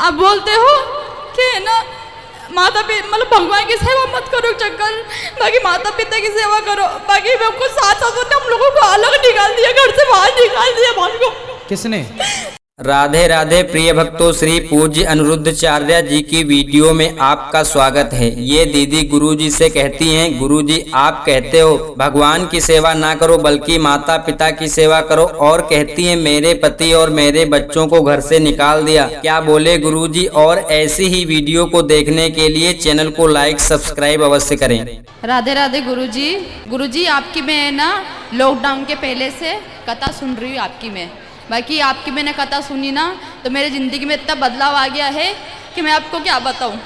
आप बोलते हो कि ना माता पिता मतलब भगवान की सेवा मत करो चक्कर, बाकी माता पिता की सेवा करो। बाकी हमको साथ साथ हम लोगों को अलग निकाल दिया, घर से बाहर निकाल दिया भाई को। किसने? राधे राधे प्रिय भक्तों, श्री पूज्य अनिरुद्धाचार्य जी की वीडियो में आपका स्वागत है। ये दीदी गुरुजी से कहती हैं, गुरुजी आप कहते हो भगवान की सेवा ना करो बल्कि माता पिता की सेवा करो, और कहती हैं मेरे पति और मेरे बच्चों को घर से निकाल दिया। क्या बोले गुरुजी। और ऐसी ही वीडियो को देखने के लिए चैनल को लाइक सब्सक्राइब अवश्य करें। राधे राधे गुरुजी। गुरुजी आपकी मैं ना लॉकडाउन के पहले से कथा सुन रही हूँ आपकी मैं, बाकी आपकी मैंने कथा सुनी ना तो मेरे ज़िंदगी में इतना बदलाव आ गया है कि मैं आपको क्या बताऊं।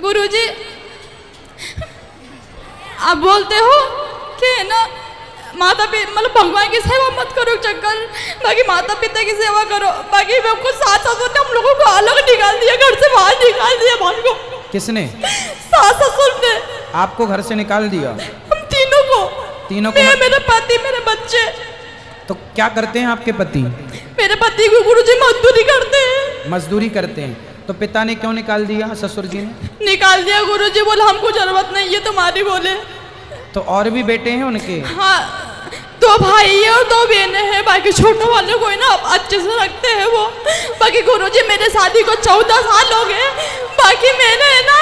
गुरुजी आप बोलते हो कि ना माता पिता मतलब भगवान की सेवा मत करो चक्कर, बाकी माता पिता की सेवा करो। बाकी हमको साथ साथ हम लोगों को अलग निकाल दिया, घर से बाहर निकाल दिया भाई को। किसने? सास ससुर ने आपको घर से निकाल दिया? हम तीनों को। मेरे पति मेरे बच्चे। तो क्या करते हैं आपके पति? मेरे पति को गुरुजी मजदूरी करते हैं। मजदूरी करते हैं। तो पिता ने क्यों निकाल दिया? ससुर जी ने निकाल दिया गुरुजी, बोले हमको जरूरत नहीं है तुम्हारी। बोले तो और भी बेटे हैं उनके? हाँ, 2 भाई है और 2 बहनें हैं। बाकी छोटों वाले को ना अच्छे से रखते हैं वो। बाकी गुरुजी मेरे शादी को 14 साल हो गए, बाकी मैंने ना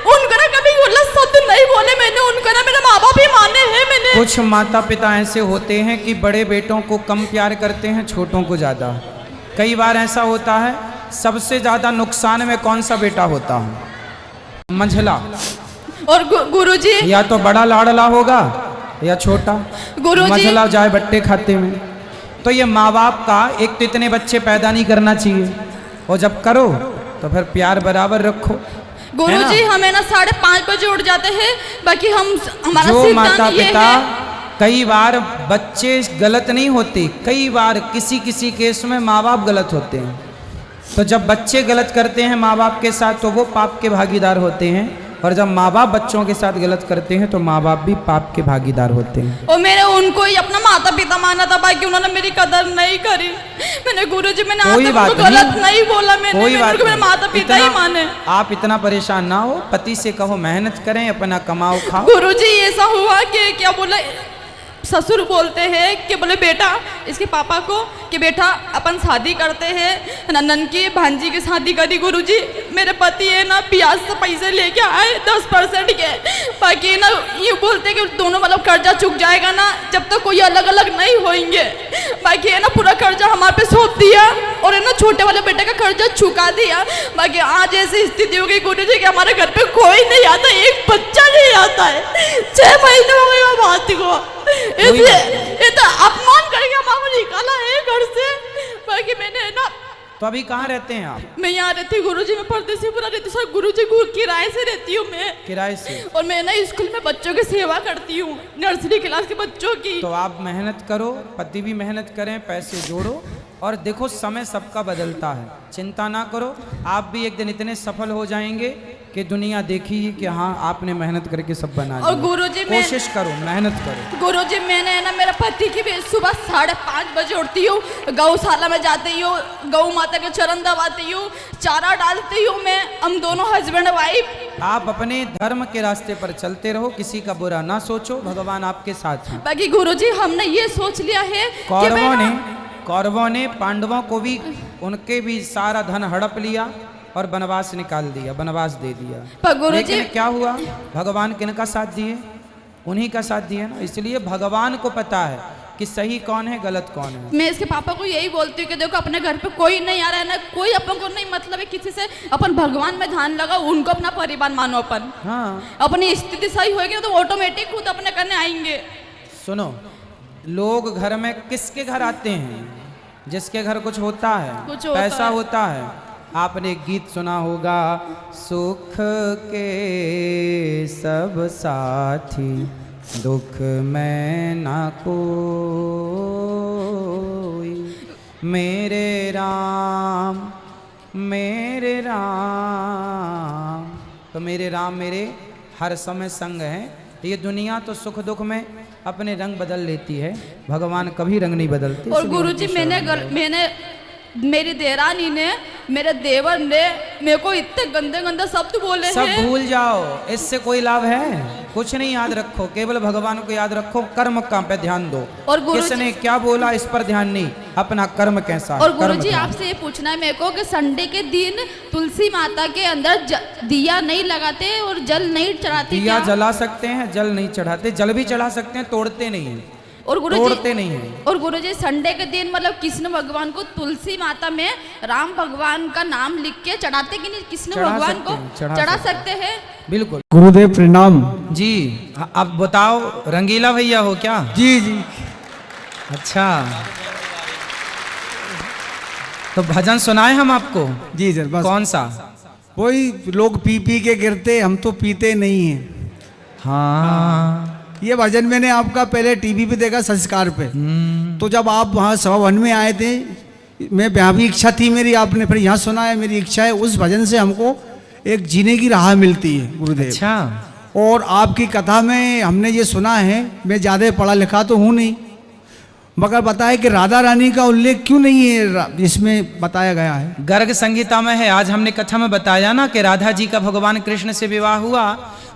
उनको ना कभी गलत शब्द नहीं बोले। मैंने उनको ना मेरे माँ बाप ही माने हैं। मैंने कुछ माता पिता ऐसे होते हैं कि बड़े बेटों को कम प्यार करते हैं, छोटों को ज़्यादा। कई बार ऐसा होता है। सबसे ज़्यादा नुकसान में कौन सा बेटा होता है? मंझला। और गुरुजी या तो बड़ा लाडला होगा या छोटा। गुरुजी मंझला जाए बट्टे खाते में। तो ये माँ बाप का एक तो इतने बच्चे पैदा नहीं करना चाहिए, और जब करो तो फिर प्यार बराबर रखो। गुरुजी हमें ना 5:30 बजे उठ जाते हैं। बाकी हमारा जो माता पिता, कई बार बच्चे गलत नहीं होते, कई बार किसी किसी केस में माँ बाप गलत होते हैं। तो जब बच्चे गलत करते हैं माँ बाप के साथ तो वो पाप के भागीदार होते हैं, और जब माँ बाप बच्चों के साथ गलत करते हैं तो माँ बाप भी पाप के भागीदार होते हैं। और मैंने उनको ही अपना माता पिता माना था, बाकी उन्होंने मेरी कदर नहीं करी। मैंने गुरुजी मैंने कोई बात गलत नहीं बोला। मैंने कोई बात मेरे माता पिता ही माने। आप इतना परेशान ना हो, पति से कहो मेहनत करें, अपना कमाओ खाओ। गुरुजी ऐसा हुआ कि क्या बोले, ससुर बोलते हैं कि बोले बेटा इसके पापा को कि बेटा अपन शादी करते हैं, नंदन की भांजी की शादी करी। गुरुजी मेरे पति है ना ब्याज से पैसे लेके आए 10% के, बाकी ना ये बोलते कि दोनों मतलब कर्जा चुक जाएगा ना जब तक कोई अलग अलग नहीं होंगे। बाकी है ना पूरा कर्जा हमारे पे सौंप दिया, और है ना छोटे वाले बेटे का कर्जा चुका दिया। बाकी आज ऐसी स्थिति हो गई गुरुजी कि हमारे घर पे कोई नहीं आता, एक बच्चा नहीं आता है। 6 महीने हो गए बात को। ये तो अपमान करके हमारे निकाला है घर से। बाकी मैंने ना तो अभी कहाँ रहते हैं आप? मैं यहाँ रहती हूँ गुरुजी, मैं परदेसी पूरा रहती हूँ। गुरुजी किराए से रहती हूँ मैं। किराए से? और मैं ना स्कूल में बच्चों की सेवा करती हूँ, नर्सरी क्लास के बच्चों की। तो आप मेहनत करो, पति भी मेहनत करें, पैसे जोड़ो, और देखो समय सबका बदलता है, चिंता ना करो। आप भी एक दिन इतने सफल हो जाएंगे कि दुनिया देखेगी कि हाँ आपने मेहनत करके सब बना लिया। और गुरुजी कोशिश करो, मेहनत करो। गुरुजी मैंने ना मेरा पति की भी सुबह 5:30 बजे उठती हूँ, गौशाला में जाती हूँ, गौ माता के चरण दबाती हूँ, चारा डालती हूँ मैं। हम दोनों हस्बैंड वाइफ। आप अपने धर्म के रास्ते पर चलते रहो, किसी का बुरा ना सोचो, भगवान आपके साथ हैं। बाकी गुरुजी हमने ये सोच लिया है कौरवों ने पांडवों को भी, उनके भी सारा धन हड़प लिया और वनवास निकाल दिया, वनवास दे दिया। लेकिन क्या हुआ? भगवान किनका साथ दिए? उन्हीं का साथ दिए ना। इसलिए भगवान को पता है कि सही कौन है, गलत कौन है। मैं इसके पापा को यही बोलती हूँ कि देखो अपने घर पे कोई नहीं आ रहा है ना, कोई अपन को नहीं मतलब है किसी से। अपन भगवान में ध्यान लगाओ, उनको अपना परिवार मानो। अपन हाँ, अपनी स्थिति सही होगी तो ऑटोमेटिक खुद अपने करने आएंगे। सुनो, लोग घर में किसके घर आते हैं? जिसके घर कुछ होता है, पैसा होता है। आपने गीत सुना होगा, सुख के सब साथी दुख में ना कोई, मेरे राम मेरे राम। तो मेरे राम मेरे हर समय संग हैं। ये दुनिया तो सुख दुख में अपने रंग बदल लेती है, भगवान कभी रंग नहीं बदलते। और गुरुजी मैंने मेरी देरानी ने मेरे देवर ने मेरे को इतने गंदे गंदे शब्द बोले सब हैं। भूल जाओ, इससे कोई लाभ है? कुछ नहीं याद रखो, केवल भगवान को याद रखो, कर्म का पे ध्यान दो। और गुरुजी- किसने क्या बोला इस पर ध्यान नहीं, अपना कर्म कैसा है, और कर्म गुरुजी ध्यान। आपसे ये पूछना है मेरे को कि संडे के दिन तुलसी माता के अंदर दिया नहीं लगाते और जल नहीं चढ़ाते दिया क्या? जला सकते हैं, जल नहीं चढ़ाते। जल भी चढ़ा सकते हैं, तोड़ते नहीं है, और तोड़ते नहीं है। और गुरुजी संडे के दिन मतलब कृष्ण भगवान को तुलसी माता में राम भगवान का नाम लिख के चढ़ाते कि नहीं? कृष्ण चढ़ा भगवान सकते को हैं, चढ़ा चढ़ा सकते सकते हैं। बिल्कुल। गुरुदेव प्रणाम। जी अब बताओ, रंगीला भैया हो क्या? जी जी। अच्छा, तो भजन सुनाए हम आपको? जी सर, बस कौन सा? वही लोग पी पी के गिरते, हम तो पीते नहीं हैं। हाँ, ये भजन मैंने आपका पहले टीवी पे देखा, संस्कार पे। तो जब आप वहाँ सभा वन में आए थे, मैं यहाँ भी इच्छा थी मेरी, आपने फिर यहाँ सुना है, मेरी इच्छा है। उस भजन से हमको एक जीने की राह मिलती है गुरुदेव। अच्छा, और आपकी कथा में हमने ये सुना है, मैं ज़्यादा पढ़ा लिखा तो हूँ नहीं, मगर बताया कि राधा रानी का उल्लेख क्यों नहीं है इसमें बताया गया है? गर्ग संहिता में है। आज हमने कथा में बताया ना कि राधा जी का भगवान कृष्ण से विवाह हुआ,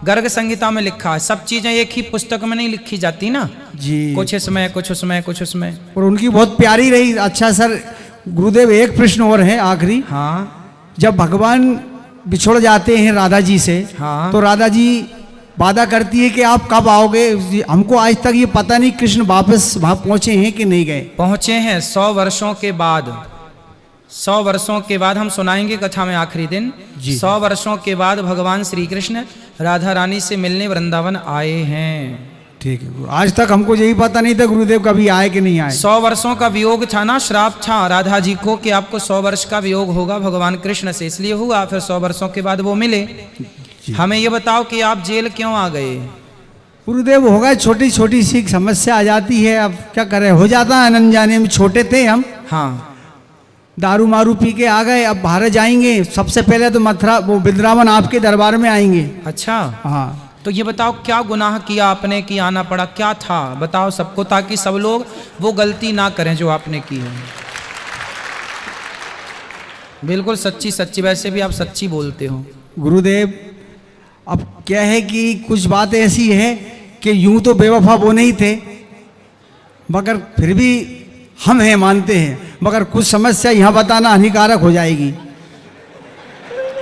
गर्ग संहिता में लिखा है। सब चीजें एक ही पुस्तक में नहीं लिखी जाती ना, जी। कुछ इसमें कुछ उसमें कुछ उसमें। और उनकी बहुत प्यारी रही। अच्छा सर गुरुदेव, एक प्रश्न और है आखिरी। हाँ जब भगवान बिछुड़ जाते हैं राधा जी से, हाँ। तो राधा जी वादा करती है कि आप कब आओगे? हमको आज तक ये पता नहीं कृष्ण वापस वहाँ पहुँचे हैं कि नहीं गए। पहुंचे हैं 100 वर्षों के बाद। 100 वर्षों के बाद हम सुनाएंगे कथा में आखिरी दिन। जी। 100 वर्षों के बाद भगवान श्री कृष्ण राधा रानी से मिलने वृंदावन आए हैं। ठीक है, आज तक हमको यही पता नहीं था गुरुदेव कभी आए कि नहीं आए। 100 वर्षों का वियोग था ना, श्राप था राधा जी को कि आपको 100 वर्ष का वियोग होगा भगवान कृष्ण से, इसलिए हुआ। फिर 100 वर्षों के बाद वो मिले। हमें ये बताओ कि आप जेल क्यों आ गए? गुरुदेव होगा छोटी छोटी सी समस्या आ जाती है, अब क्या करें, हो जाता है अनजाने में। छोटे थे हम, हाँ, दारू मारू पी के आ गए। अब बाहर जाएंगे, सबसे पहले तो मथुरा वो वृंदावन आपके दरबार में आएंगे। अच्छा। हाँ, तो ये बताओ क्या गुनाह किया आपने कि आना पड़ा, क्या था बताओ सबको, ताकि सब लोग वो गलती ना करें जो आपने की है। बिल्कुल सच्ची सच्ची, वैसे भी आप सच्ची बोलते हो गुरुदेव अब क्या है कि कुछ बात ऐसी है कि यूं तो बेवफा वो नहीं थे, मगर फिर भी हम हैं मानते हैं, मगर कुछ समस्या यहाँ बताना हानिकारक हो जाएगी।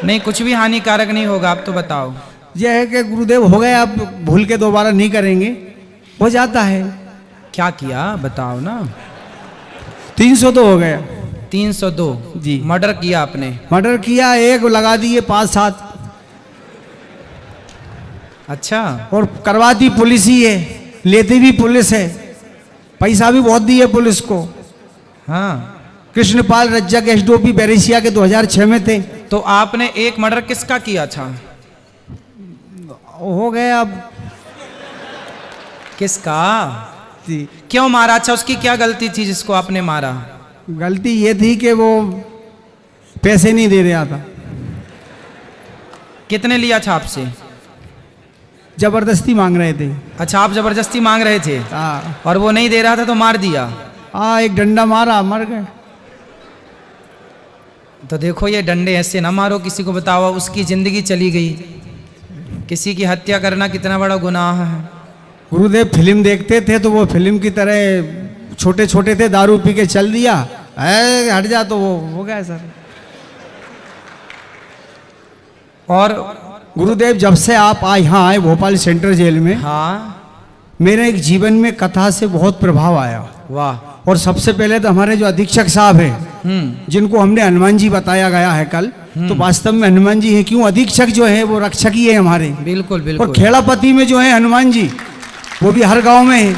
नहीं, कुछ भी हानिकारक नहीं होगा, आप तो बताओ। यह है कि गुरुदेव हो गए, अब भूल के दोबारा नहीं करेंगे, हो जाता है। क्या किया बताओ ना। 300 तो हो गया। 302 जी। मर्डर किया आपने? मर्डर किया, एक लगा दिए 5-7। अच्छा। और करवाती पुलिस ही है, लेती भी पुलिस है, पैसा भी बहुत दिए पुलिस को। हाँ, कृष्णपाल रज्जक एसडीओपी बैरिसिया के 2006 में थे। तो आपने एक मर्डर किसका किया था? हो गए अब। किसका? जी, क्यों मारा? अच्छा, उसकी क्या गलती थी जिसको आपने मारा? गलती ये थी कि वो पैसे नहीं दे रहा था। कितने लिया था आपसे? जबरदस्ती मांग रहे थे। अच्छा, आप जबरदस्ती मांग रहे थे हाँ और वो नहीं दे रहा था तो मार दिया? हाँ, एक डंडा मारा, मर गए। तो देखो, ये डंडे ऐसे ना मारो किसी को, बताओ उसकी जिंदगी चली गई। किसी की हत्या करना कितना बड़ा गुनाह है। गुरुदेव फिल्म देखते थे तो वो फिल्म की तरह छोटे छोटे थे, दारू पी के चल दिया, हट जा, तो वो हो गया सर। और गुरुदेव जब से आप यहाँ आए भोपाल सेंट्रल जेल में, हाँ, मेरे एक जीवन में कथा से बहुत प्रभाव आया। वाह। और सबसे पहले तो हमारे जो अधीक्षक साहब हैं, जिनको हमने हनुमान जी बताया गया है कल, तो वास्तव में हनुमान जी हैं। क्यों? अधीक्षक जो है वो रक्षक ही है हमारे। बिल्कुल और बिल्कुल खेड़ापति में जो है हनुमान जी, वो भी हर गांव में है।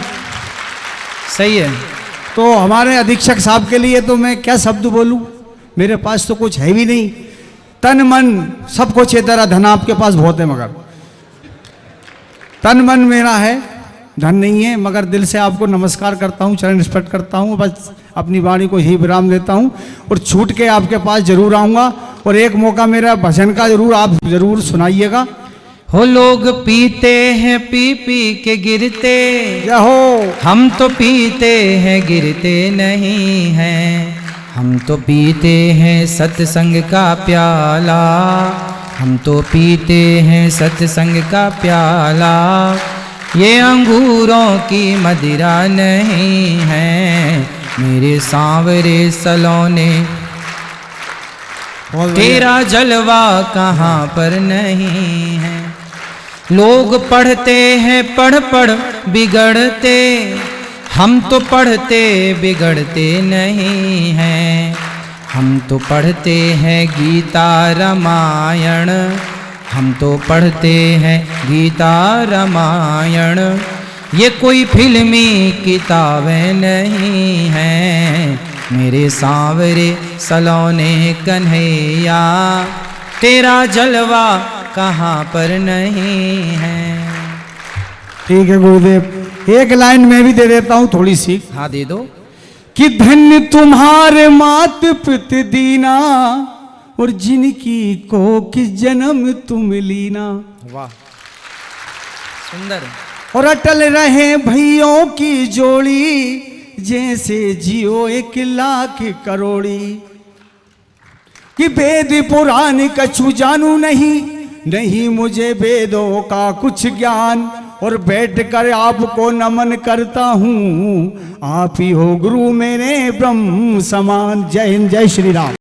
सही है। तो हमारे अधीक्षक साहब के लिए तो मैं क्या शब्द बोलूं, मेरे पास तो कुछ है भी नहीं। तन मन सब कुछ है, तेरा धन आपके पास बहुत है, मगर तन मन मेरा है, धन नहीं है। मगर दिल से आपको नमस्कार करता हूँ, चरण स्पर्श करता हूँ, बस अपनी वाणी को ही विराम देता हूँ। और छूट के आपके पास जरूर आऊँगा, और एक मौका मेरा भजन का जरूर आप जरूर सुनाइएगा। हो लोग पीते हैं पी पी के गिरते, जय हो। हम तो पीते हैं गिरते नहीं हैं, हम तो पीते हैं सत्संग का प्याला, हम तो पीते हैं सत्संग का प्याला, ये अंगूरों की मदिरा नहीं है मेरे सांवरे सलोने, तेरा जलवा कहाँ पर नहीं है। लोग पढ़ते हैं पढ़ पढ़ बिगड़ते, हम तो पढ़ते बिगड़ते नहीं हैं। हम तो पढ़ते हैं गीता रामायण, हम तो पढ़ते हैं गीता रामायण, ये कोई फिल्मी किताबें नहीं हैं मेरे सांवरे सलोने कन्हैया, तेरा जलवा कहाँ पर नहीं है। ठीक है गुरुदेव, एक लाइन मैं भी दे देता हूँ थोड़ी सी। हाँ दे दो। कि धन्य तुम्हारे मात पिता दीना, और जिनकी को किस जन्म तुम लीना। वाह सुंदर। और अटल रहे भैयों की जोड़ी, जैसे जियो 1 लाख करोड़ी। कि वेद पुराण कछु जानू नहीं, नहीं मुझे वेदों का कुछ ज्ञान, और बैठ कर आपको नमन करता हूँ, आप ही हो गुरु मेरे ब्रह्म समान। जय हिंद, जय श्री राम।